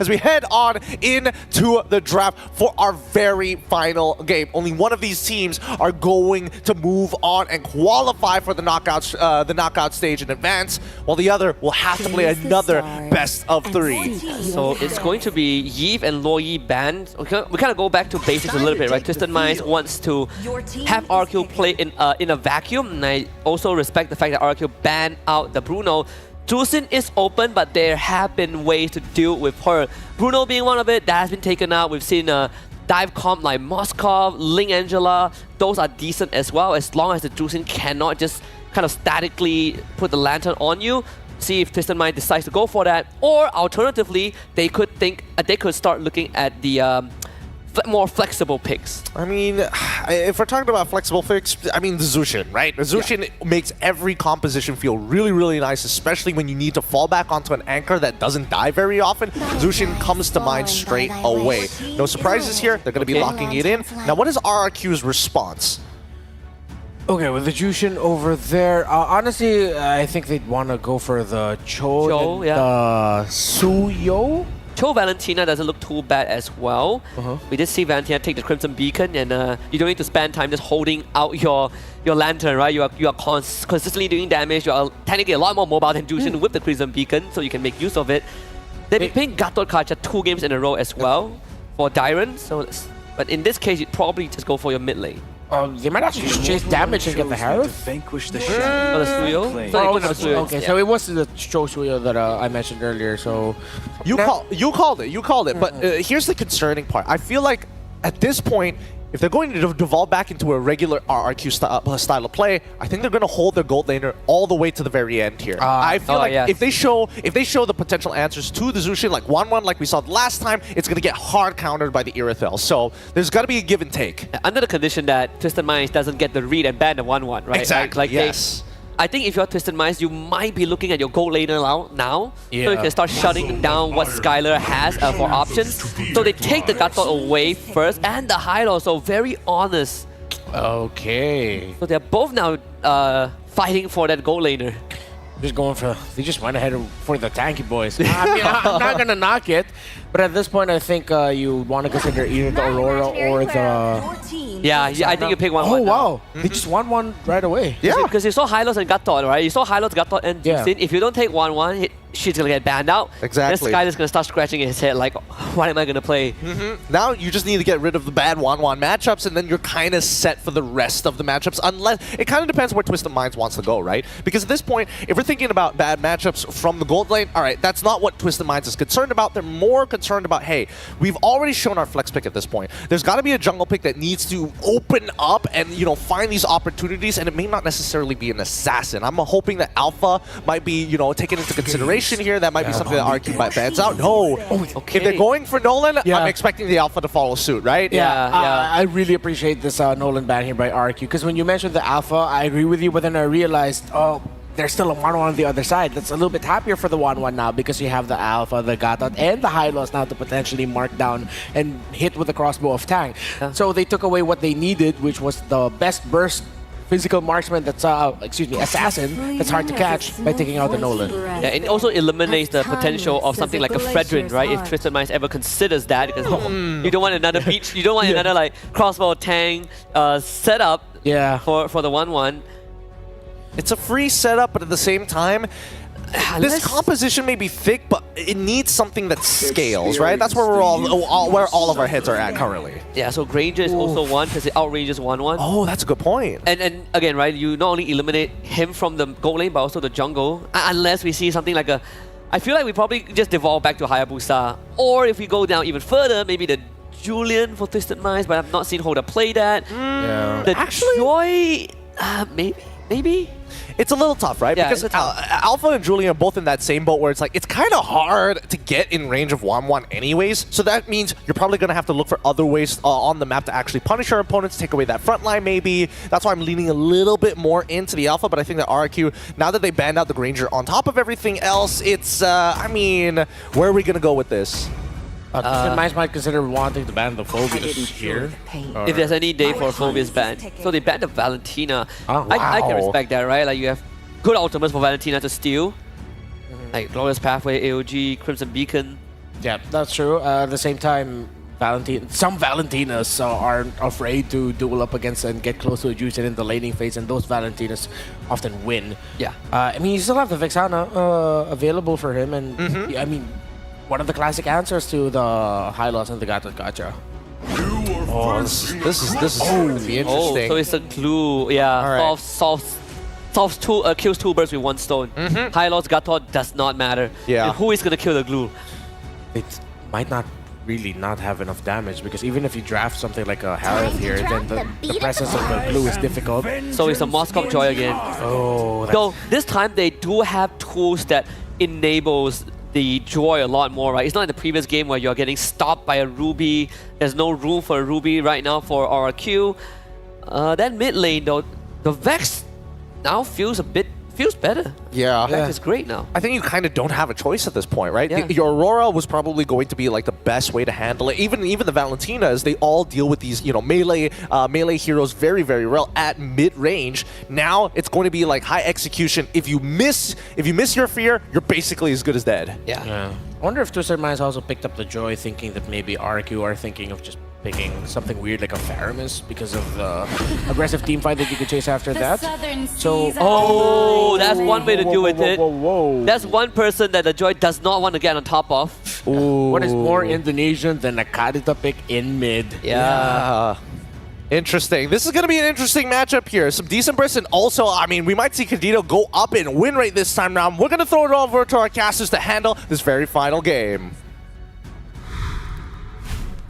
as we head on into the draft for our very final game. Only one of these teams are going to move on and qualify for the knockout stage in advance, while the other will have to play another best of 3. So it's going to be Yves and Loyi banned. We kind of go back to basics a little bit, right? Twisted Minds wants to have RRQ play in a vacuum, and I also respect the fact that RRQ banned out the Bruno. Juicin is open, but there have been ways to deal with her. Bruno being one of it, that has been taken out. We've seen dive comp like Moskov, Ling Angela. Those are decent as well, as long as the Juicin cannot just kind of statically put the lantern on you. See if Twisted Mind decides to go for that. Or alternatively, they could start looking at the more flexible picks. I mean, if we're talking about flexible picks, I mean the Zushin, right? The Zushin makes every composition feel really, really nice, especially when you need to fall back onto an anchor that doesn't die very often. Zushin comes to mind straight away. No surprises here. They're going to be locking it in. Now, what is RRQ's response? Okay, with the Jushin over there, honestly, I think they'd want to go for the Cho and the Suyo. Cho Valentina doesn't look too bad as well. We did see Valentina take the Crimson Beacon, and you don't need to spend time just holding out your lantern, right? You are consistently doing damage. You are technically a lot more mobile than Jushin with the Crimson Beacon, so you can make use of it. They've been playing Gatot Kacha 2 games in a row as well for Dyron, but in this case, you'd probably just go for your mid lane. They might actually just chase damage and get the Harrow. Vanquish the Suyo? Okay, so it was the Cho Suyo that I mentioned earlier. So you called it. But here's the concerning part. I feel like at this point, if they're going to devolve back into a regular RRQ style of play, I think they're going to hold their gold laner all the way to the very end here. I feel like if they show the potential answers to the Zushin, like 1-1 like we saw last time, it's going to get hard countered by the Irithel. So there's got to be a give and take. Under the condition that Twisted Minds doesn't get the read and ban the 1-1, right? Exactly, yes. I think if you're Twisted Minds, you might be looking at your gold laner now. So you can start shutting down what Skylar has for options. So they take the Gatot away first, and the Hylos, so very honest. Okay. So they're both now fighting for that gold laner. They just went ahead for the tanky boys. I mean, I'm not gonna knock it, but at this point, I think you want to consider either the Aurora or the. Yeah, I think you pick 1-1. Oh wow, they just won one right away. Yeah, because you saw Hylos and Gatot, right? You saw Hylos, Gatot, and Justin. If you don't take 1-1, she's gonna get banned out. Exactly. This guy is gonna start scratching his head like, what am I gonna play? Now you just need to get rid of the bad 1-1 matchups, and then you're kind of set for the rest of the matchups. Unless it kind of depends where Twisted Minds wants to go, right? Because at this point, if we're thinking about bad matchups from the gold lane, all right, that's not what Twisted Minds is concerned about. They're more concerned about, hey, we've already shown our flex pick at this point. There's got to be a jungle pick that needs to open up and find these opportunities, and it may not necessarily be an assassin. I'm hoping that Alpha might be taken into consideration here. That might be something that RRQ might bans out. No, if they're going for Nolan, I'm expecting the Alpha to follow suit, right? I really appreciate this Nolan ban here by RRQ, because when you mentioned the Alpha, I agree with you, but then I realized, there's still a 1-1 on the other side. That's a little bit happier for the 1-1 now, because you have the Alpha, the Gatot, and the Hylos now to potentially mark down and hit with the crossbow of Tang. So they took away what they needed, which was the best burst physical marksman that's, assassin that's hard to catch by taking out the Nolan. Yeah, and it also eliminates the potential of something like a Fredrin, right? If Twisted Minds ever considers that, because you don't want another beach, you don't want another like crossbow Tang setup for the 1-1. It's a free setup, but at the same time, this composition may be thick, but it needs something that scales, right? That's where where all of our heads are at currently. Yeah, so Granger is also one because it outranges 1-1. Oh, that's a good point. And again, right, you not only eliminate him from the gold lane, but also the jungle, unless we see something like a... I feel like we probably just devolve back to Hayabusa, or if we go down even further, maybe the Julian for Twisted Minds, but I've not seen Hoda play that. The Joy, maybe? It's a little tough, right? Because Alpha and Julian are both in that same boat where it's like, it's kind of hard to get in range of 1-1 anyways. So that means you're probably going to have to look for other ways on the map to actually punish our opponents, take away that front line maybe. That's why I'm leaning a little bit more into the Alpha, but I think that RRQ, now that they banned out the Granger on top of everything else, it's, I mean, where are we going to go with this? Twisted Minds might consider wanting to ban the Phobius here. If there's any day for Phobius ban. So they banned the Valentina. I can respect that, right? Like you have good ultimates for Valentina to steal. Like Glorious Pathway, AOG, Crimson Beacon. Yeah, that's true. At the same time, some Valentinas aren't afraid to duel up against and get close to a Juiced in the laning phase, and those Valentinas often win. Yeah. I mean, you still have the Vexana available for him, and I mean, one of the classic answers to the high loss and the Gacha. Oh, this is going to be interesting. Oh, so it's a glue. Yeah, right. solves kills two birds with one stone. High loss Gato does not matter. Yeah. And who is gonna kill the glue? It might not really not have enough damage, because even if you draft something like a Harith here, then the presence of the glue is difficult. So it's a Moscow Joy again. Oh, Though this time they do have tools that enables the Joy a lot more, right? It's not in the previous game where you're getting stopped by a Ruby. There's no room for a Ruby right now for RRQ. That mid lane though, the Vex now feels better. Yeah. Vex is great now. I think you kind of don't have a choice at this point, right? Yeah. Your Aurora was probably going to be like the best way to handle it. Even the Valentinas, they all deal with these, melee heroes very, very well at mid-range. Now it's going to be like high execution. If you miss your fear, you're basically as good as dead. Yeah. I wonder if Twisted Minds also picked up the Joy, thinking that maybe RRQ are thinking of just picking something weird like a Faramis because of the aggressive team fight that you could chase after that. So, Oh, that's one way to deal with it. Whoa. That's one person that the Joy does not want to get on top of. What is more Indonesian than a Kadita pick in mid? Yeah. Interesting. This is going to be an interesting matchup here. Some decent bursts, and also, I mean, we might see Cadito go up in win rate this time round. We're going to throw it over to our casters to handle this very final game.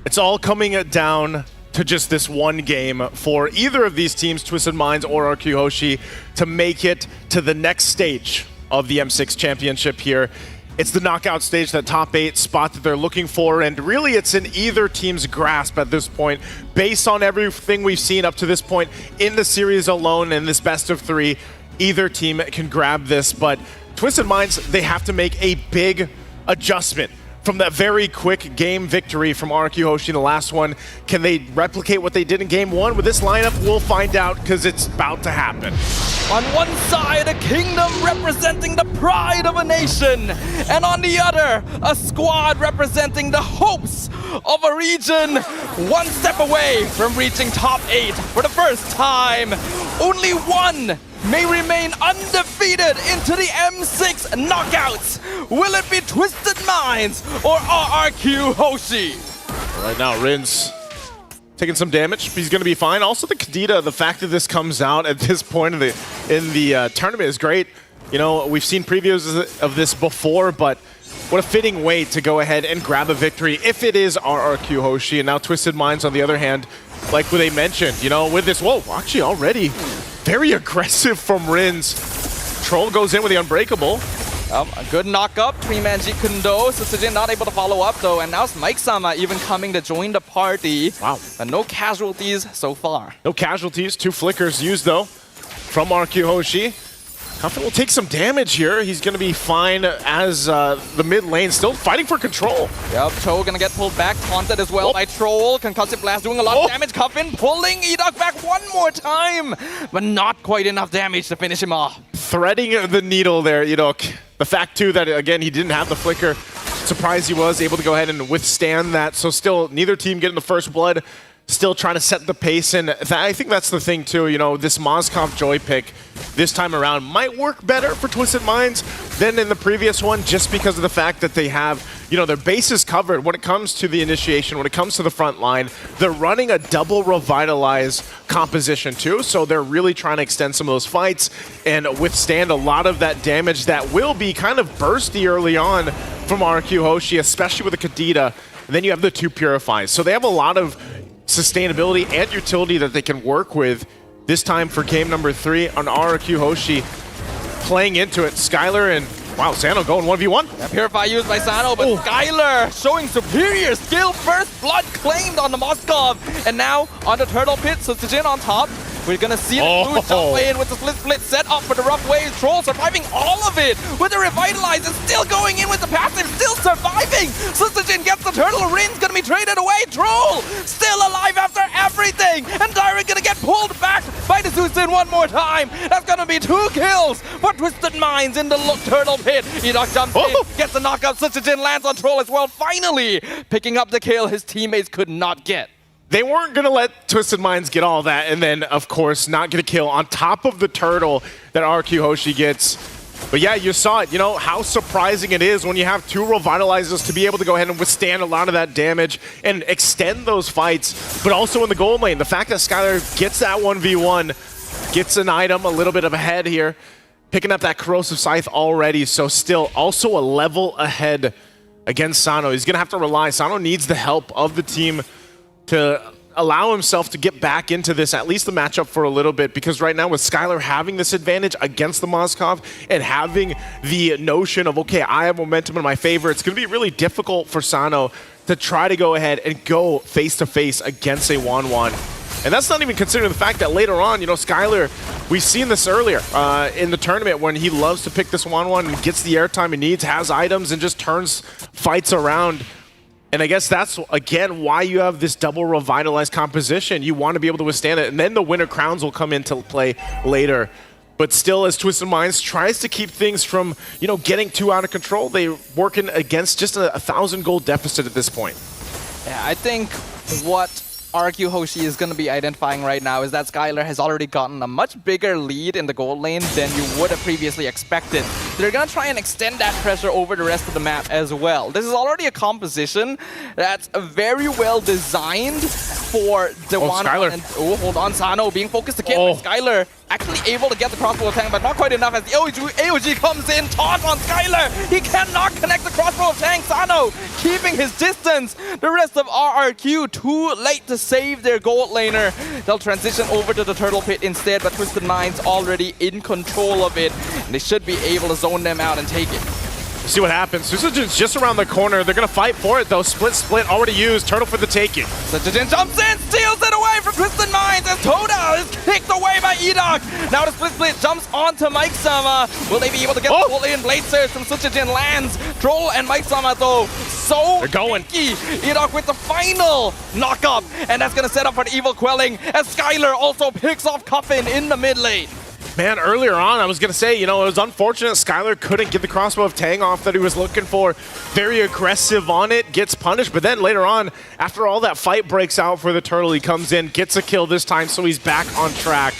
It's all coming down to just this one game for either of these teams, Twisted Minds or RRQ Hoshi, to make it to the next stage of the M6 Championship here. It's the knockout stage, that top 8 spot that they're looking for, and really it's in either team's grasp at this point. Based on everything we've seen up to this point in the series alone, in this best of 3, either team can grab this, but Twisted Minds, they have to make a big adjustment from that very quick game victory from RRQ Hoshi in the last one. Can they replicate what they did in game 1 with this lineup? We'll find out, because it's about to happen. On one side, a kingdom representing the pride of a nation, and on the other, a squad representing the hopes of a region one step away from reaching top 8 for the first time. Only one may remain undefeated into the M6 knockouts. Will it be Twisted Minds or RRQ Hoshi? Right now, Rin's taking some damage, but he's going to be fine. Also, the Kadita, the fact that this comes out at this point in the tournament is great. You know, we've seen previews of this before, but what a fitting way to go ahead and grab a victory if it is RRQ Hoshi. And now Twisted Minds, on the other hand, like what they mentioned, you know, with this, whoa, actually already very aggressive from Rin's. Troll goes in with the Unbreakable. A good knock-up, 3-man Jeet Kundo. Sutsujin not able to follow up though, and now it's Mike-sama even coming to join the party. Wow. But no casualties so far. No casualties, 2 flickers used though from RRQ Hoshi. Cuffin will take some damage here. He's going to be fine as the mid lane still fighting for control. Yep, Cho gonna get pulled back, taunted as well by Troll. Concussive Blast doing a lot of damage. Cuffin pulling Edok back one more time, but not quite enough damage to finish him off. Threading the needle there, Edok. The fact too that, again, he didn't have the flicker. Surprised he was able to go ahead and withstand that. So still, neither team getting the first blood. Still trying to set the pace, and I think that's the thing too, you know, this Mozkov Joy pick this time around might work better for Twisted Minds than in the previous one, just because of the fact that they have, you know, their bases covered when it comes to the initiation, when it comes to the front line. They're running a double Revitalize composition too, so they're really trying to extend some of those fights and withstand a lot of that damage that will be kind of bursty early on from RRQ Hoshi, especially with the Kadita. And then you have the 2 Purifies, so they have a lot of sustainability and utility that they can work with this time for game number 3 on RRQ Hoshi. Playing into it, Skylar and, wow, Sano going 1v1. Yeah, Purify used by Sano, but Skylar showing superior skill. First blood claimed on the Moskov. And now on the Turtle Pit, Sutsujin on top We're gonna see the blue jump in with the split set up for the rough wave. Troll surviving all of it with the revitalize and still going in with the passive, still surviving. Slicejin gets the turtle, Rin's gonna be traded away. Troll still alive after everything, and Dyron gonna get pulled back by the Zuzin one more time. That's gonna be 2 kills for Twisted Minds in the turtle pit. Edok jumps in, gets the knockup. Slicejin lands on Troll as well, finally picking up the kill his teammates could not get. They weren't going to let Twisted Minds get all that, and then, of course, not get a kill on top of the turtle that RRQ Hoshi gets. But yeah, you saw it, you know, how surprising it is when you have 2 revitalizers to be able to go ahead and withstand a lot of that damage and extend those fights, but also in the gold lane. The fact that Skylar gets that 1v1, gets an item a little bit of ahead here, picking up that Corrosive Scythe already, so still also a level ahead against Sano. He's going to have to rely. Sano needs the help of the team to allow himself to get back into this, at least the matchup for a little bit, because right now with Skylar having this advantage against the Moskov and having the notion of, okay, I have momentum in my favor, it's going to be really difficult for Sano to try to go ahead and go face-to-face against a Wanwan. And that's not even considering the fact that later on, you know, Skylar, we've seen this earlier in the tournament when he loves to pick this Wanwan and gets the airtime he needs, has items, and just turns fights around. And I guess that's, again, why you have this double revitalized composition. You want to be able to withstand it, and then the winter crowns will come into play later. But still, as Twisted Minds tries to keep things from, you know, getting too out of control, they're working against just a 1,000 gold deficit at this point. Yeah, I think what RRQ Hoshi is going to be identifying right now is that Skylar has already gotten a much bigger lead in the gold lane than you would have previously expected. They're going to try and extend that pressure over the rest of the map as well. This is already a composition that's very well designed for the one. Skylar. And, hold on, Sano being focused again. Skylar actually able to get the crossbow attack, but not quite enough as the AOG comes in. Taunt on Skylar. He cannot connect the crossbow attack. Sano keeping his distance. The rest of RRQ too late to save their gold laner. They'll transition over to the turtle pit instead, but Twisted Minds already in control of it. And they should be able to zone them out and take it. See what happens. Slicejin's just around the corner. They're going to fight for it, though. Split already used. Turtle for the taking. Slicejin jumps in, steals it away from Twisted Minds as Toda is kicked away by Edok. Now the split jumps onto Mike Sama. Will they be able to get the full in? Blade Surge from Slicejin lands. Troll and Mike Sama, though, so they're going. Tricky. Edok with the final knock-up, and that's going to set up for the evil quelling as Skylar also picks off Coffin in the mid lane. Man, earlier on, I was going to say, you know, it was unfortunate Skylar couldn't get the crossbow of Tang off that he was looking for. Very aggressive on it, gets punished, but then later on, after all that fight breaks out for the turtle, he comes in, gets a kill this time, so he's back on track.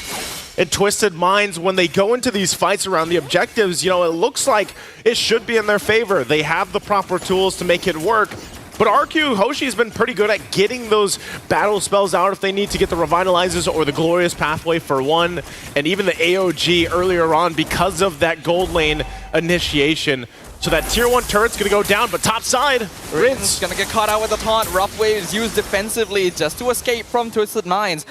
And Twisted Minds, when they go into these fights around the objectives, you know, it looks like it should be in their favor. They have the proper tools to make it work. But RRQ Hoshi's been pretty good at getting those battle spells out if they need to get the revitalizers or the glorious pathway for one, and even the AOG earlier on because of that gold lane initiation. So that tier 1 turret's gonna go down, but top side, Rin's gonna get caught out with a taunt. Rough Wave is used defensively just to escape from Twisted Minds.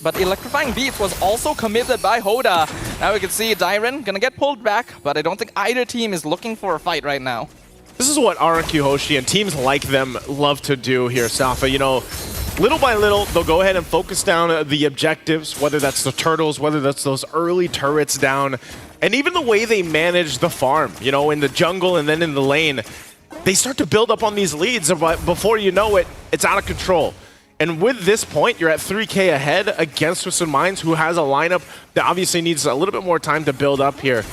But Electrifying Beats was also committed by Hoda. Now we can see Dyron gonna get pulled back, but I don't think either team is looking for a fight right now. This is what RRQ Hoshi and teams like them love to do here, Safa. You know, little by little, they'll go ahead and focus down the objectives, whether that's the turtles, whether that's those early turrets down, and even the way they manage the farm, you know, in the jungle and then in the lane. They start to build up on these leads, but before you know it, it's out of control. And with this point, you're at 3K ahead against Twisted Minds, who has a lineup that obviously needs a little bit more time to build up here.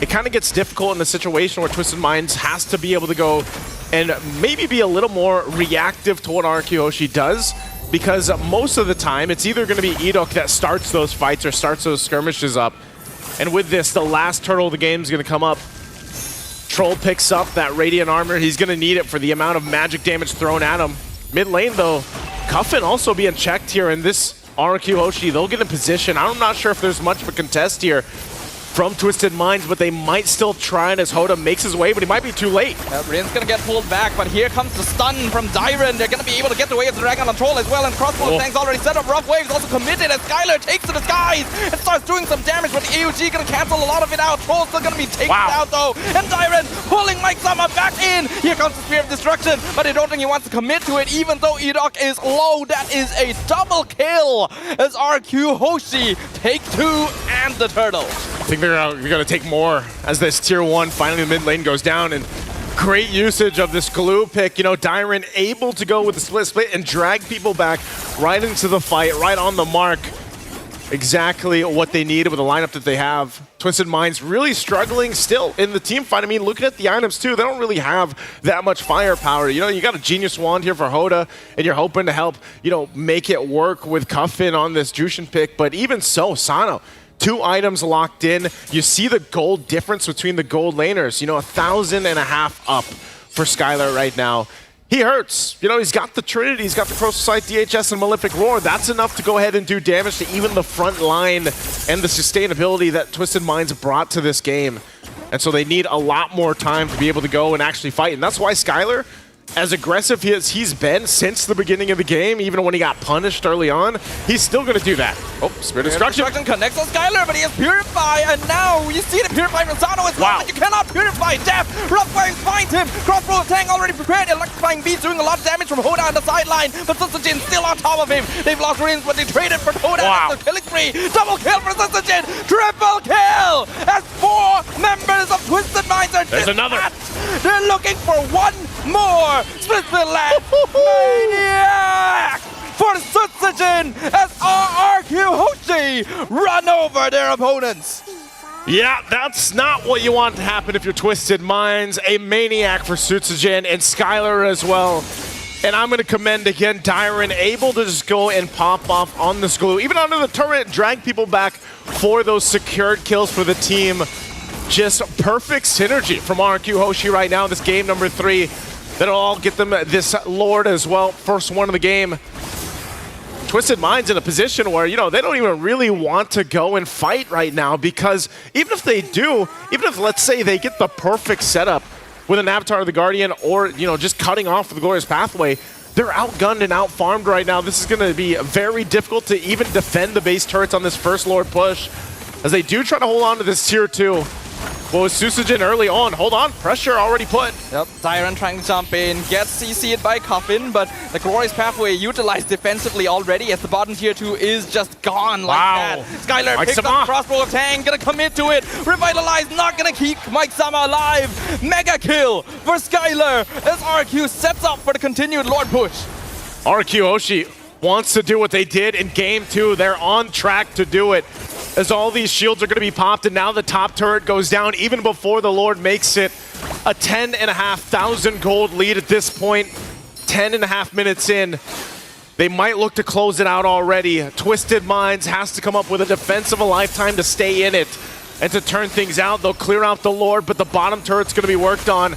It kind of gets difficult in a situation where Twisted Minds has to be able to go and maybe be a little more reactive to what RRQ Hoshi does, because most of the time it's either going to be Edok that starts those fights or starts those skirmishes up. And with this, the last turtle of the game is going to come up. Troll picks up that Radiant Armor. He's going to need it for the amount of magic damage thrown at him. Mid lane, though, Cuffin also being checked here, and this RRQ Hoshi, they'll get in position. I'm not sure if there's much of a contest here. from Twisted Minds, but they might still try, and as Hoda makes his way, but he might be too late. Rin's gonna get pulled back, but here comes the stun from Dyron. They're gonna be able to get away with the Dragon on Troll as well, and Crossbow Tank's already set up. Rough Waves also committed as Skylar takes to the skies and starts doing some damage, but the AUG gonna cancel a lot of it out. Troll's still gonna be taken out though, and Dyron pulling Mike Sama back in. Here comes the Spear of Destruction, but I don't think he wants to commit to it, even though Edok is low. That is a double kill as RRQ Hoshi take 2 and the turtle. I think they're going to take more as this tier 1 finally the mid lane goes down, and great usage of this glue pick. You know, Dyron able to go with the split and drag people back right into the fight, right on the mark. Exactly what they needed with the lineup that they have. Twisted Minds really struggling still in the team fight. I mean, looking at the items too, they don't really have that much firepower. You know, you got a Genius Wand here for Hoda, and you're hoping to help, you know, make it work with Cuffin on this Jushin pick. But even so, Sano, 2 items locked in. You see the gold difference between the gold laners. You know, 1,500 up for Skylar right now. He hurts. You know, he's got the Trinity, he's got the Corrosive Sight, DHS, and Malefic Roar. That's enough to go ahead and do damage to even the front line and the sustainability that Twisted Minds brought to this game. And so they need a lot more time to be able to go and actually fight. And that's why Skylar, as aggressive as he's been since the beginning of the game, even when he got punished early on, he's still going to do that. Oh, Spirit Destruction connects on Skylar, but he has Purify, and now you see the Purify from Sano as well, but you cannot Purify Death. Rough Waves finds him. Crossbow Tank already prepared. Electrifying Beats doing a lot of damage from Hoda on the sideline, but Susujin still on top of him. They've lost Rins, but they traded for Hoda. Wow. Killing spree. Double kill for Susujin. Triple kill as 4 members of Twisted Minds are There's another. They're looking for one more. Split the land. Maniac for Susujin as RRQ Hoshi run over their opponents. Yeah, that's not what you want to happen if you're Twisted Minds. A Maniac for Susujin and Skylar as well. And I'm going to commend again Dyron, able to just go and pop off on this glue, even under the turret, drag people back for those secured kills for the team. Just perfect synergy from RRQ Hoshi right now. This game number 3. That'll all get them this Lord as well. First one of the game. Twisted Minds in a position where, you know, they don't even really want to go and fight right now, because even if they do, even if, let's say, they get the perfect setup with an Avatar of the Guardian or, you know, just cutting off the Glorious Pathway, they're outgunned and outfarmed right now. This is going to be very difficult to even defend the base turrets on this first Lord push, as they do try to hold on to this tier 2. Well, Susujin early on. Hold on, pressure already put. Yep, Dyron trying to jump in, gets CC'd by Coffin, but the Glorious Pathway utilized defensively already as the bottom tier 2 is just gone like that. Skylar picks up the Crossbow Tank, gonna commit to it. Revitalize, not gonna keep Mike Sama alive. Mega kill for Skylar as RRQ sets up for the continued Lord push. RRQ Hoshi wants to do what they did in game 2. They're on track to do it, as all these shields are going to be popped, and now the top turret goes down even before the Lord makes it. A 10,500 gold lead at this point, 10.5 minutes in. They might look to close it out already. Twisted Minds has to come up with a defense of a lifetime to stay in it and to turn things out. They'll clear out the Lord, but the bottom turret's going to be worked on.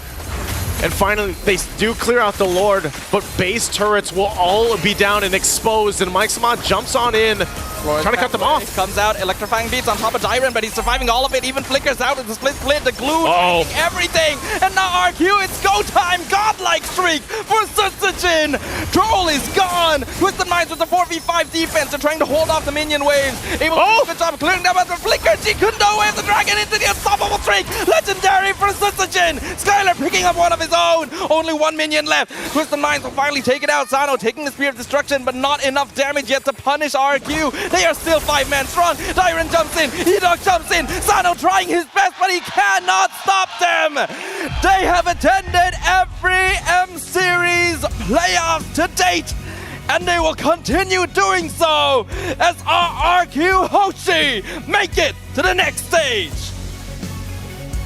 And finally, they do clear out the Lord, but base turrets will all be down and exposed, and Mike Sama jumps on in, trying to cut them off. Comes out, Electrifying Beats on top of Dyron, but he's surviving all of it, even flickers out with the split, the glue, everything. And now RRQ, it's go time, godlike streak for Susujin. Troll is gone. Twisted Minds with the 4v5 defense, they're trying to hold off the minion waves. Able to do a good job clearing them out the flicker. Jikundo with the dragon into the unstoppable streak. Legendary for Susujin. Skylar picking up one of his own. Only 1 minion left. Twisted Minds will finally take it out. Sano taking the Spear of Destruction, but not enough damage yet to punish RRQ. They are still 5-man strong. Dyron jumps in. Edok jumps in. Sano trying his best, but he cannot stop them. They have attended every M-Series playoffs to date, and they will continue doing so as RRQ Hoshi make it to the next stage.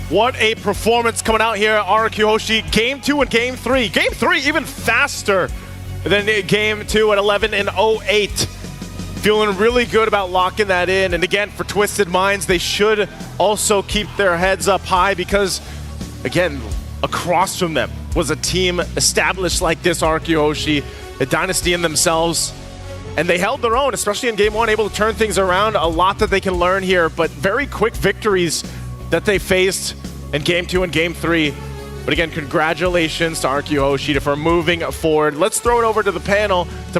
What a performance coming out here at RRQ Hoshi. Game 2 and Game 3. Game 3 even faster than Game 2 at 11 and 08. Feeling really good about locking that in. And again, for Twisted Minds, they should also keep their heads up high, because, again, across from them was a team established like this, RRQ Hoshi, a dynasty in themselves. And they held their own, especially in game one, able to turn things around. A lot that they can learn here, but very quick victories that they faced in game two and game three. But again, congratulations to RRQ Hoshida for moving forward. Let's throw it over to the panel to